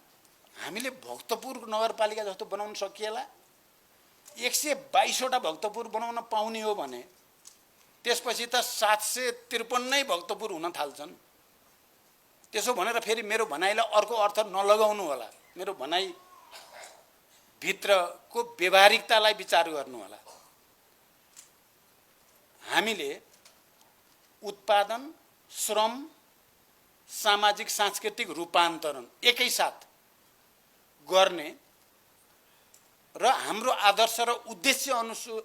हामीले भक्तपुर नगरपालिका जस्तो बनाउन सकिएला? 122 वटा भक्तपुर बनाउन पाउने हो भने त्यसपछि त 753 नै भक्तपुर हुन थाल्छन्। त्यसो भनेर फेरि मेरो भनाइलाई अर्को अर्थ नलगाउनु होला। मेरो भनाइ भित्रको व्यवहारिकतालाई विचार गर्नु होला। हामीले उत्पादन, श्रम, सामाजिक सांस्कृतिक रूपान्तरण एकैसाथ गर्ने र हाम्रो आदर्श र उद्देश्य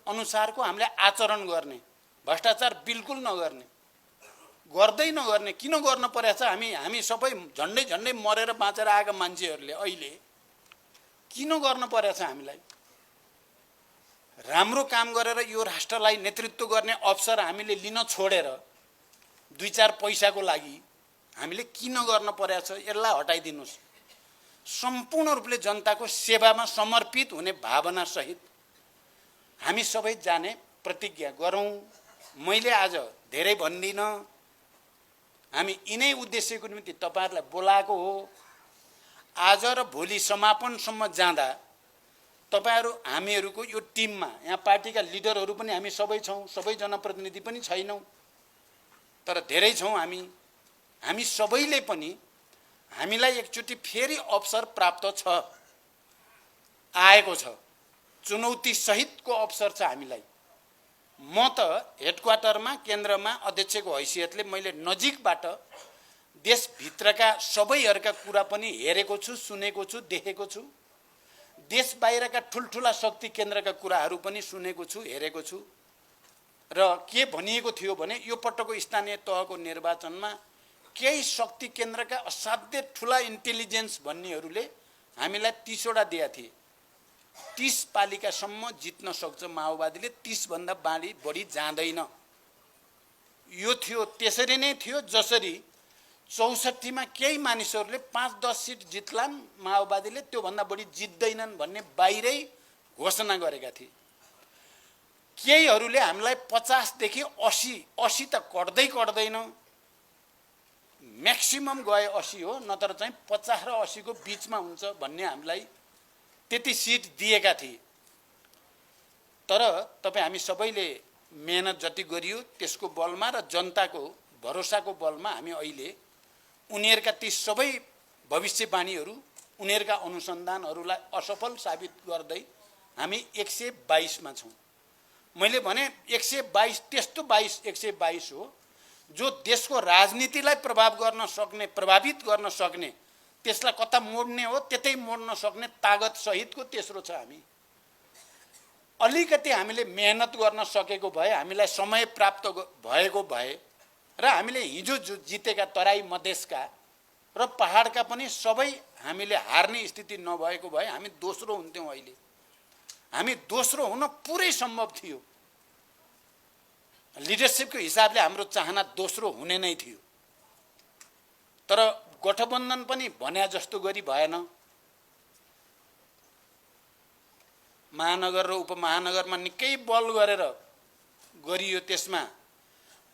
अनुसारको हामीले आचरण गर्ने, भ्रष्टाचार बिल्कुल नगर्ने, गर्दै नगर्ने। किन गर्न परेछ? हामी सबै झन्डै झन्डै मरेर बाँचेर आएका मान्छेहरूले अहिले किन गर्न परेछ? हामीलाई राम्रो काम गरेर यो राष्ट्रलाई नेतृत्व गर्ने अवसर हामीले लिन छोडेर 2-4 पैसाको लागि हामीले किन गर्न परेछ? यसलाई हटाइदिनुस्। सम्पूर्ण रूपले जनताको सेवामा समर्पित हुने भावना सहित हामी सबै जाने प्रतिज्ञा गरौँ। मैले आज धेरै भन्दिन, हामी यिनै उद्देश्यको निम्ति तपाईहरुलाई बोलाएको हो। आज र भोलि समापनसम्म जाँदा तपाईहरु हामीहरुको यो टिममा, यहाँ पार्टीका लिडरहरु पनि हामी सबै छौं, सबै जनप्रतिनिधि पनि छैनौं, तर धेरै छौं हामी सबैले पनि हामीलाई एकचोटि फेरि अवसर प्राप्त छ, आएको छ, चुनौती सहितको अवसर छ हामीलाई। म त हेडक्वार्टरमा, केन्द्रमा अध्यक्षको हैसियतले मैले नजिकबाट देशभित्रका सबैहरुका कुरा पनि हेरेको छु, सुनेको छु, देखेको छु। देश बाहिरका ठुलठुला शक्ति केन्द्रका कुराहरू पनि सुनेको छु, हेरेको छु। र के भनिएको थियो भने यो पटकको स्थानीय तहको निर्वाचनमा केही शक्ति केन्द्रका असाध्य ठुला इन्टेलिजेन्स भन्नेहरूले हामीलाई 30 वटा दिएका थिए। 30 पालिकासम्म जित्न सक्छ माओवादीले, 30 भन्दा बढी जाँदैन। यो थियो, त्यसरी नै थियो जसरी 64 मा केही मानिसहरूले 5-10 सिट जित्लान् माओवादीले, त्यो भन्दा बढी जित्दैनन् भन्ने बाहिरै घोषणा गरेका थिए। केहीहरूले हामीलाई 50 देखि 80 त कट्दैन, म्याक्सिमम गए 80 हो, नत्र चाहिँ 50 र 80 को बीचमा हुन्छ भन्ने हामीलाई त्यति सिट दिएका थिए। तर तपाई हामी सबैले मेहनत जति गरियो त्यसको बलमा र जनताको भरोसाको बलमा हामी अहिले उनीहरुका ती सबै भविष्यवाणीहरू, उनीहरुका अनुसन्धानहरूलाई असफल साबित गर्दै हामी 122 मा छौं। मैले भने 122 त्यस्तो 122 हो जो देशको राजनीतिलाई प्रभावित गर्न सक्ने, त्यसलाई कता मोड्ने हो त्यतै मोड्न सक्ने तागत सहितको तेस्रो छ हामी। अलिकति हामीले मेहनत गर्न सकेको भए, हामीलाई समय प्राप्त भएको भए र हामीले हिजो जितेका तराई मधेसका र पहाडका पनि सबै हामीले हार्ने स्थिति नभएको भए हामी दोस्रो हुन्थ्यौं। अहिले हामी दोस्रो हुन पुरै सम्भव थियो। लिडरशिपको हिसाबले हाम्रो चाहना दोस्रो हुने नै थियो। तर गठबन्धन पनि भन्या जस्तो गरी भएन। महानगर र उपमहानगरमा निकै बल गरेर गरियो, त्यसमा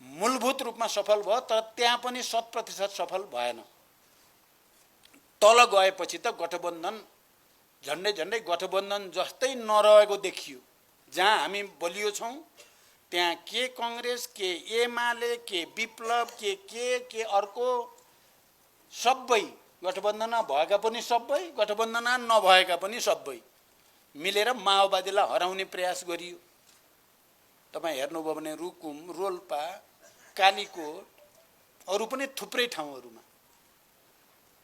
मूलभूत रूपमा सफल भयो, तर त्यहाँ पनि 100% सफल भएन। तल गएपछि त गठबन्धन झन्डै गठबन्धन जस्तै नरहेको देखियो। जहाँ हामी बलियो छौं त्यहाँ के कांग्रेस, के एमाले, के विप्लव, के अर्को सबै, गठबन्धनमा भएका पनि सबै, गठबन्धनमा नभएका पनि सबै मिलेर माओवादीलाई हराउने प्रयास गरियो। तपाई हेर्नुभयो भने रुकुम, रोल्पा, कालीकोट, अरु पनि थुप्रै ठाउँहरुमा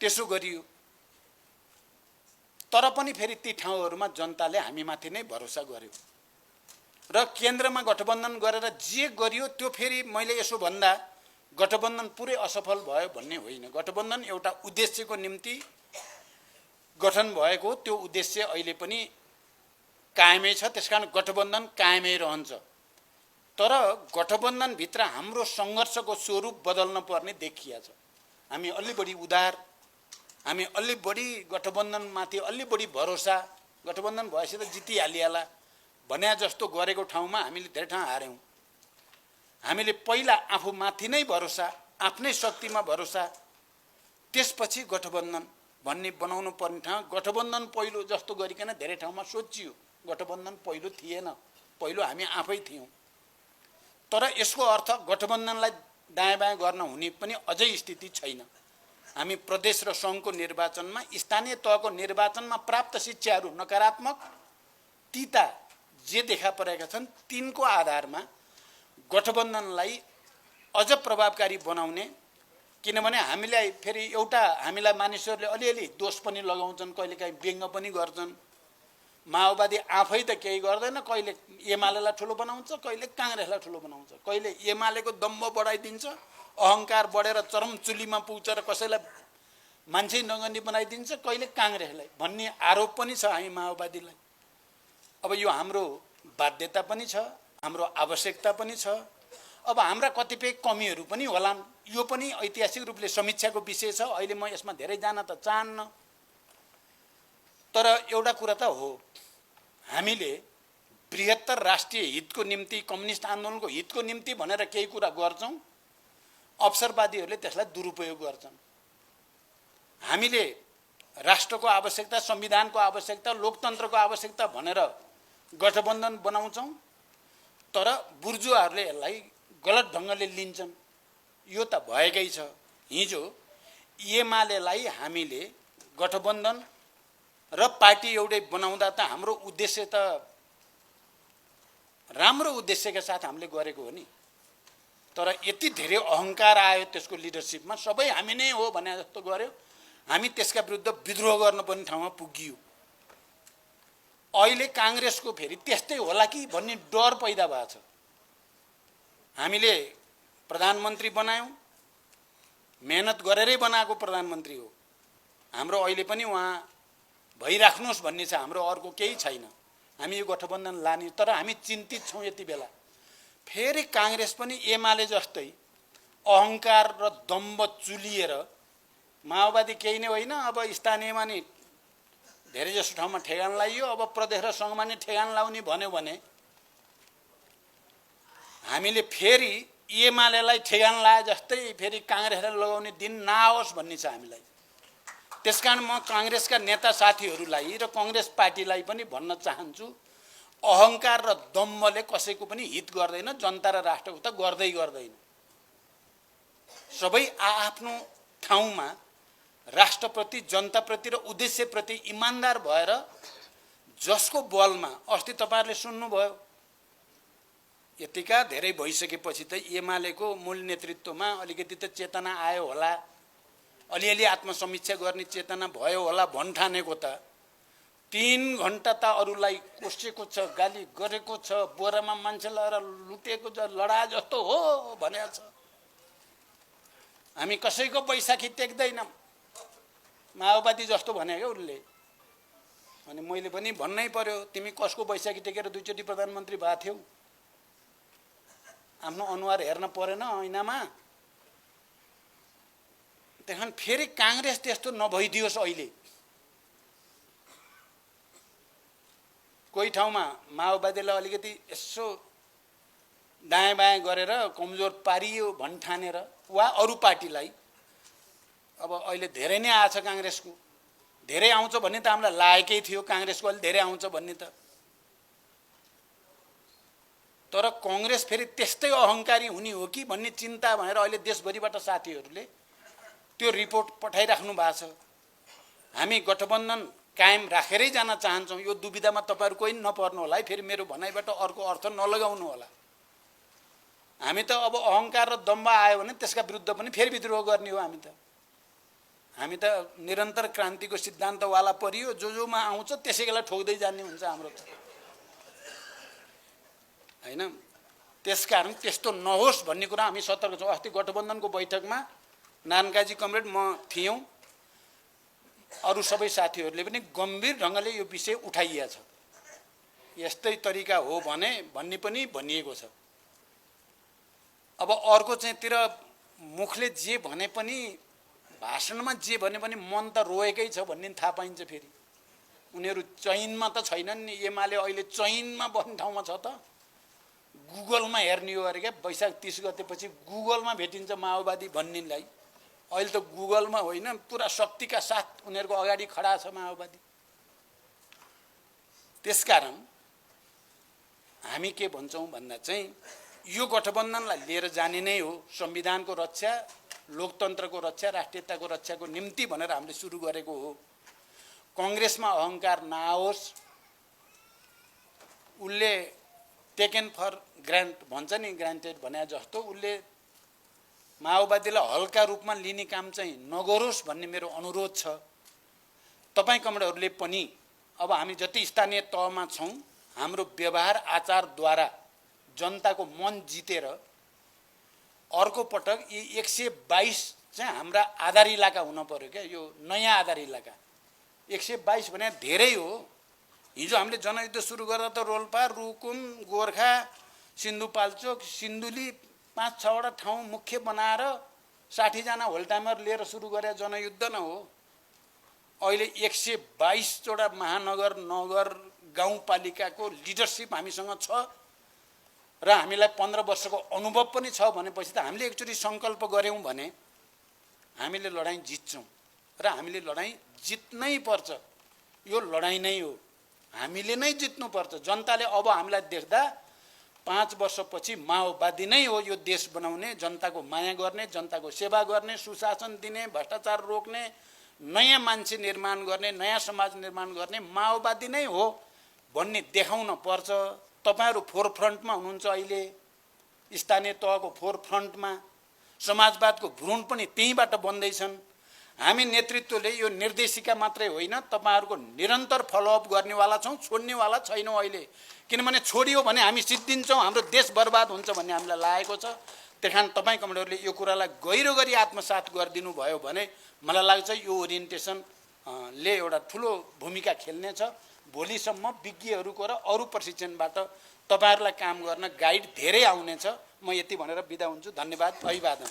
त्यसो गरियो। तर पनि फेरि ती ठाउँहरुमा जनताले हामीमाथि नै भरोसा गर्यो र केन्द्रमा गठबन्धन गरेर जे गरियो त्यो फेरि मैले यसो भन्दा गठबन्धन पुरै असफल भयो भन्ने होइन। गठबन्धन एउटा उद्देश्यको निम्ति गठन भएको, त्यो उद्देश्य अहिले पनि कायमै छ, त्यसकारण गठबन्धन कायमै रहन्छ। तर गठबन्धन भित्र हाम्रो संघर्षको स्वरूप बदल्न पर्ने देखिया छ। हामी अलि बढी उदार, हामी अलि बढी गठबन्धनमाथि अलि बढी भरोसा, गठबन्धन भएपछि त जितिहालिएला भन्या जस्तो गरेको ठाउँमा हामीले धेरै ठाउँ हार्यौं। हामीले पहिला आफूमाथि नै भरोसा, आफ्नै शक्तिमा भरोसा, त्यसपछि गठबन्धन भन्ने बनाउनु पर्ने ठाउँ गठबन्धन पहिलो जस्तो गरिकन धेरै ठाउँमा सोचियो। गठबन्धन पहिलो थिएन, पहिलो हामी आफै थियौं। तर यसको अर्थ गठबन्धनलाई दायाँ-बायाँ गर्न हुने पनि अझै स्थिति छैन। हामी प्रदेश र संघको निर्वाचनमा, स्थानीय तहको निर्वाचनमा प्राप्त शिक्षाहरू नकारात्मक, तीता जे देखा परेका छन्, तिनको आधारमा गठबन्धनलाई अझ प्रभावकारी बनाउने, किनभने हामीलाई फेरि एउटा हामीलाई मानिसहरूले अलिअलि दोष पनि लगाउँछन्, कहिलेकाहीँ व्यङ्ग पनि गर्छन्। माओवादी आफै त केही गर्दैन, कहिले एमालेलाई ठुलो बनाउँछ, कहिले काङ्ग्रेसलाई ठुलो बनाउँछ, कहिले एमालेको दम्भ बढाइदिन्छ, अहङ्कार बढेर चरम चुलीमा पुग्छ र कसैलाई मान्छे नगर्ने बनाइदिन्छ, कहिले काङ्ग्रेसलाई भन्ने आरोप पनि छ हामी माओवादीलाई। अब यो हाम्रो बाध्यता पनि छ, हाम्रो आवश्यकता पनि छ। अब हाम्रा कतिपय कमीहरू पनि होलान्, यो पनि ऐतिहासिक रूपले समीक्षाको विषय छ। अहिले म यसमा धेरै जान त चाहन्न, तर एउटा कुरा त हो, हामीले बृहत्तर राष्ट्रिय हितको निम्ति, कम्युनिस्ट आन्दोलनको हितको निम्ति भनेर केही कुरा गर्छौँ, अवसरवादीहरूले त्यसलाई दुरुपयोग गर्छन्। हामीले राष्ट्रको आवश्यकता, संविधानको आवश्यकता, लोकतन्त्रको आवश्यकता भनेर गठबन्धन बनाउँछौँ, तर बुर्जुवाहरूले यसलाई गलत ढङ्गले लिन्छन्। यो त भएकै छ। हिजो एमालेलाई हामीले गठबन्धन र पार्टी एउटै बनाउँदा त हाम्रो उद्देश्य त राम्रो उद्देश्यका साथ हामीले गरेको हो नि, तर यति धेरै अहङ्कार आयो त्यसको लिडरसिपमा, सबै हामी नै हो भने जस्तो गर्यो। हामी त्यसका विरुद्ध विद्रोह गर्नुपर्ने ठाउँमा पुगियो। अहिले काङ्ग्रेसको फेरि त्यस्तै होला कि भन्ने डर पैदा भएको छ। हामीले प्रधानमन्त्री बनायौँ, मेहनत गरेरै बनाएको प्रधानमन्त्री हो, हाम्रो अहिले पनि उहाँ भइराख्नुहोस् भन्ने छ, हाम्रो अर्को केही छैन। हामी यो गठबन्धन लाने, तर हामी चिन्तित छौँ यति बेला फेरि काङ्ग्रेस पनि एमाले जस्तै अहङ्कार र दम्भ चुलिएर, माओवादी केही नै होइन, अब स्थानीयमा नि धेरै जसो ठाउँमा ठेगान लाइयो, अब प्रदेश र सङ्घमा नि ठेगान लाउने भन्यो भने हामीले फेरि एमालेलाई ठेगान लाए जस्तै फेरि काङ्ग्रेसलाई लगाउने दिन नआओस् भन्ने छ हामीलाई। त्यसकारण म काङ्ग्रेसका नेता साथीहरूलाई र कङ्ग्रेस पार्टीलाई पनि भन्न चाहन्छु, अहङ्कार र दम्भले कसैको पनि हित गर्दैन, जनता र राष्ट्रको त गर्दै गर्दैन। सबै आआफ्नो ठाउँमा राष्ट्रप्रति, जनताप्रति र उद्देश्यप्रति इमान्दार भएर, जसको बलमा अस्ति तपाईँहरूले सुन्नुभयो, यतिका धेरै भइसकेपछि त एमालेको मूल नेतृत्वमा अलिकति त चेतना आयो होला, अलिअलि आत्मसमीक्षा गर्ने चेतना भयो होला भन्ठानेको त 3 घण्टा त अरूलाई कोसेको छ, गाली गरेको छ, बोरामा मान्छे लगाएर लुटेको छ, लडा जस्तो हो भनेको छ। हामी कसैको बैशाखी टेक्दैनौँ, माओवादी जस्तो भने क्या उसले। अनि मैले पनि भन्नै पर्यो, तिमी कसको बैशाखी टेकेर 2 चोटि प्रधानमन्त्री भएको थियौ? आफ्नो अनुहार हेर्न परेन ऐनामा? त्यहाँ फेरि काङ्ग्रेस त्यस्तो नभइदियोस्। अहिले कोही ठाउँमा माओवादीलाई अलिकति यसो दायाँ बायाँ गरेर कमजोर पारियो भन्ठानेर, वा अरू पार्टीलाई, अब अहिले धेरै नै आछ काङ्ग्रेसको, धेरै आउँछ भन्ने त हामीलाई लागेकै थियो, काङ्ग्रेसको अलि धेरै आउँछ भन्ने त। तर कङ्ग्रेस फेरि त्यस्तै अहङ्कारी हुने हो कि भन्ने चिन्ता भनेर अहिले देशभरिबाट साथीहरूले त्यो रिपोर्ट पठाइराख्नु भएको छ। हामी गठबन्धन कायम राखेरै जान चाहन्छौँ। यो दुविधामा तपाईँहरू कोही नपर्नु होला है, फेरि मेरो भनाइबाट अर्को अर्थ नलगाउनु होला। हामी त अब अहङ्कार र दम्भ आयो भने त्यसका विरुद्ध पनि फेरि विद्रोह गर्ने हो। हामी त निरन्तर क्रान्तिको सिद्धान्तवाला परियो, जोमा आउँछ त्यसैलाई ठोक्दै जाने हुन्छ हाम्रो त, हैन? त्यसकारण त्यस्तो नहोस् भन्ने कुरा हामी सतर्क छौँ। अस्ति गठबन्धनको बैठकमा नारायणकाजी कमरेड, म थियौँ, अरू सबै साथीहरूले पनि गम्भीर ढङ्गले यो विषय उठाइएको छ। यस्तै तरिका हो भन्ने पनि भनिएको छ। अब अर्को चाहिँ तिर मुखले जे भने पनि, भाषणमा जे भने पनि मन त रोएकै छ भन्ने थाहा पाइन्छ। फेरि उनीहरू चैनमा त छैनन् नि। एमाले अहिले चैनमा बस्ने ठाउँमा छ त। गुगलमा हेर्ने हो अरे क्या, वैशाख 30 गतेपछि गुगलमा भेटिन्छ माओवादी भन्नेलाई। अहिले त गुगलमा होइन, पुरा शक्तिका साथ उनीहरूको अगाडि खडा छ माओवादी। त्यसकारण हामी के भन्छौँ भन्दा चाहिँ यो गठबन्धनलाई लिएर जाने नै हो। संविधानको रक्षा, लोकतन्त्रको रक्षा, राष्ट्रियताको रक्षाको निम्ति भनेर हामीले सुरु गरेको हो। काङ्ग्रेसमा अहङ्कार नआओस्। उसले टेकन फर ग्रान्ट भन्छ नि, ग्रान्टेड भने जस्तो उसले माओवादीलाई हल्का रूपमा लिने काम चाहिँ नगरोस् भन्ने मेरो अनुरोध छ। तपाईँ कमरेडहरूले पनि अब हामी जति स्थानीय तहमा छौँ, हाम्रो व्यवहार आचारद्वारा जनताको मन जितेर अर्को पटक यी 122 चाहिँ हाम्रा आधार इलाका हुन पर्यो क्या। यो नयाँ आधार इलाका 122 भने धेरै हो। हिजो हामीले जनयुद्ध सुरु गर्दा त रोल्पा, रुकुम, गोर्खा, सिन्धुपाल्चोक, सिन्धुली 5-6वटा ठाउँ मुख्य बनाएर 60 जना होल टाइमर लिएर सुरु गरे जनयुद्ध न हो। अहिले 122वटा महानगर, नगर, गाउँपालिकाको लिडरसिप हामीसँग छ र हामीलाई 15 वर्षको अनुभव पनि छ भनेपछि त हामीले एकचोटि सङ्कल्प गऱ्यौँ भने हामीले लडाईँ जित्छौँ र हामीले लडाईँ जित्नै पर्छ। यो लडाईँ नै हो, हामीले नै जित्नुपर्छ। जनताले अब हामीलाई देख्दा 5 वर्षपछि माओवादी नै हो यो देश बनाउने, जनताको माया गर्ने, जनताको सेवा गर्ने, सुशासन दिने, भ्रष्टाचार रोक्ने, नयाँ मान्छे निर्माण गर्ने, नयाँ समाज निर्माण गर्ने माओवादी नै हो भन्ने देखाउन पर्छ। तपाईहरु फोरफ्रन्टमा हुनुहुन्छ, अहिले स्थानीय तहको फोरफ्रन्टमा समाजवादको भ्रूण पनि त्यहीबाट बन्दैछन्। हामी नेतृत्वले यो निर्देशिका मात्रै होइन, तपाईहरुको निरन्तर फलोअप गर्नेवाला छौं, छोड्नेवाला छैनौं अहिले। किनभने छोडियो भने हामी सिद्धिन्छौं, हाम्रो देश बर्बाद हुन्छ भन्ने हामीलाई लागेको छ। त्यही तपाईँ कमरेडहरूले यो कुरालाई गहिरो गरी आत्मसात गरिदिनु भयो भने मलाई लाग्छ यो ओरिएन्टेसन ले एउटा ठुलो भूमिका खेल्नेछ। भोलिसम्म विज्ञहरूको र अरू प्रशिक्षणबाट तपाईहरुलाई काम गर्न गाइड धेरै आउनेछ। म यति भनेर बिदा हुन्छु। धन्यवाद, अभिवादन।